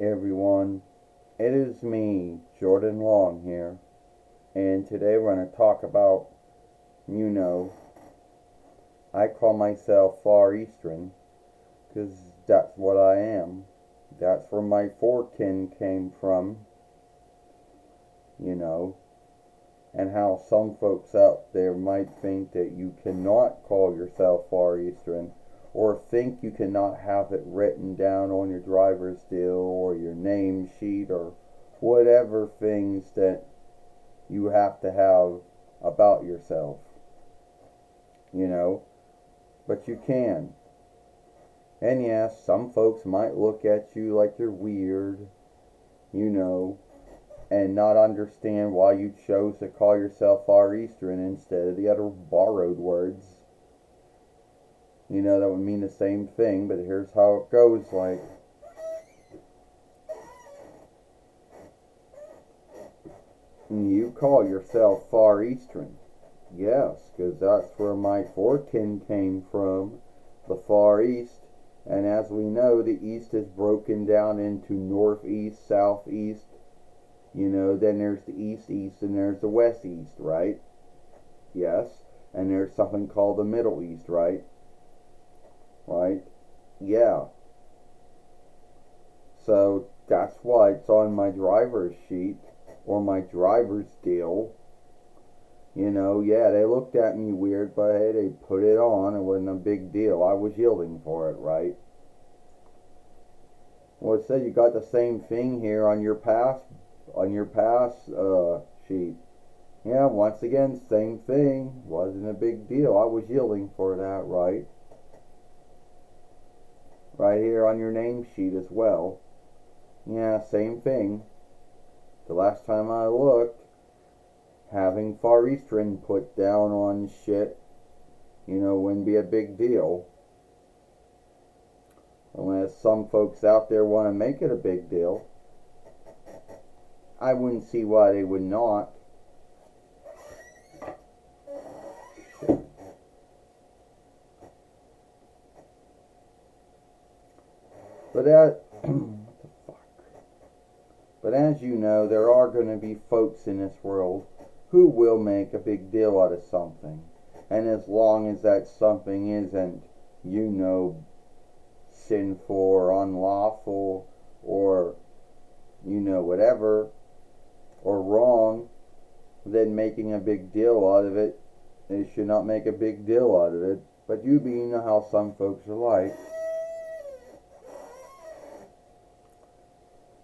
Everyone, it is me, Jordan Long here, and today we're going to talk about, you know, I call myself Far Eastern, because that's what I am. That's where my forekin came from, you know, and how some folks out there might think that you cannot call yourself Far Eastern, or think you cannot have it written down on your driver's deal or your name sheet or whatever things that you have to have about yourself, you know, but you can. And yes, some folks might look at you like you're weird, you know, and not understand why you chose to call yourself Far Eastern instead of the other borrowed words. You know, that would mean the same thing, but here's how it goes, like, you call yourself Far Eastern. Yes, because that's where my forekin came from, the Far East. And as we know, the East is broken down into Northeast, Southeast. You know, then there's the East, and there's the West, East, right? Yes. And there's something called the Middle East, right? Right? Yeah. So that's why it's on my driver's sheet or my driver's deal. You know, yeah, they looked at me weird, but hey, they put it on. It wasn't a big deal. I was yielding for it, right? Well, it said you got the same thing here on your pass sheet. Yeah, once again, same thing. Wasn't a big deal. I was yielding for that, right? Right here on your name sheet as well. Yeah, same thing. The last time I looked, having Far Eastern put down on shit, you know, wouldn't be a big deal. Unless some folks out there want to make it a big deal. I wouldn't see why they would not. But that, what the fuck? But as you know, there are going to be folks in this world who will make a big deal out of something. And as long as that something isn't, you know, sinful or unlawful or, you know, whatever, or wrong, then making a big deal out of it, they should not make a big deal out of it. But you know how some folks are like.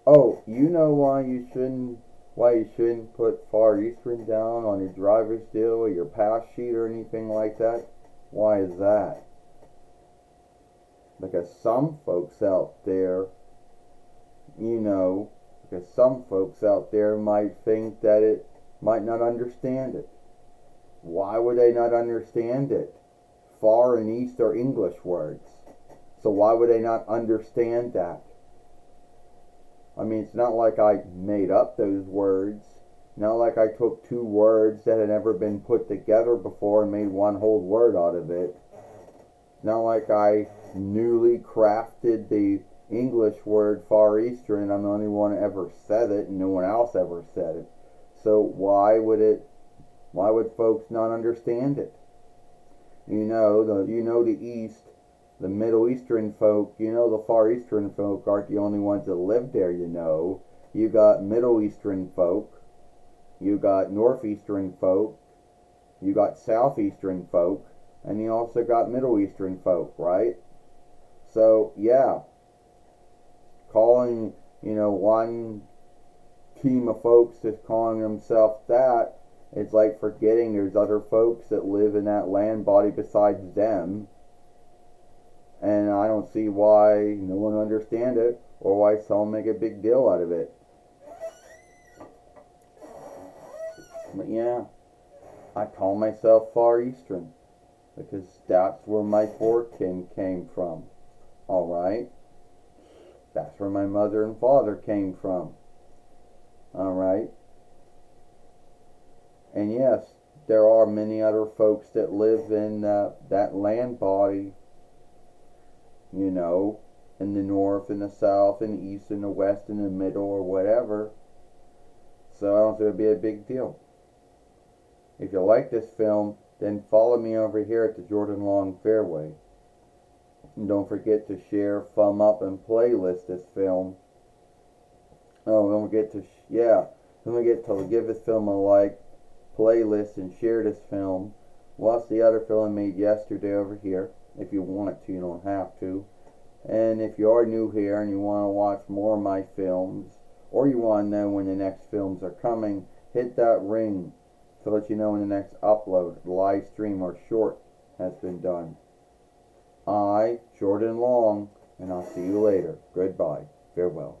Oh, you know why you shouldn't put Far Eastern down on your driver's deal or your pass sheet or anything like that? Why is that? Because some folks out there, you know, because some folks out there might think that it might not understand it. Why would they not understand it? Far and East are English words. So why would they not understand that? I mean, it's not like I made up those words. Not like I took two words that had never been put together before and made one whole word out of it. It's not like I newly crafted the English word Far Eastern and I'm the only one who ever said it and no one else ever said it. So why would folks not understand it? You know the East, the Middle Eastern folk, you know the Far Eastern folk aren't the only ones that live there, you know. You got Middle Eastern folk, you got Northeastern folk, you got Southeastern folk, and you also got Middle Eastern folk, right? So, yeah, calling, you know, one team of folks that's calling themselves that, it's like forgetting there's other folks that live in that land body besides them. And I don't see why no one understands it or why some make a big deal out of it. But yeah, I call myself Far Eastern because that's where my forekin came from. Alright? That's where my mother and father came from. Alright? And yes, there are many other folks that live in that land body, you know, in the north and the south and the east and the west and the middle or whatever. So I don't think it'd be a big deal. If you like this film, then follow me over here at the Jordan Long Fairway. And don't forget to share, thumb up, and playlist this film. Oh, don't forget to, don't forget to give this film a like, playlist, and share this film. Watch the other film I made yesterday over here. If you want to, you don't have to. And if you are new here and you want to watch more of my films, or you want to know when the next films are coming, hit that ring to let you know when the next upload, live stream, or short has been done. I, Jordan Long, and I'll see you later. Goodbye. Farewell.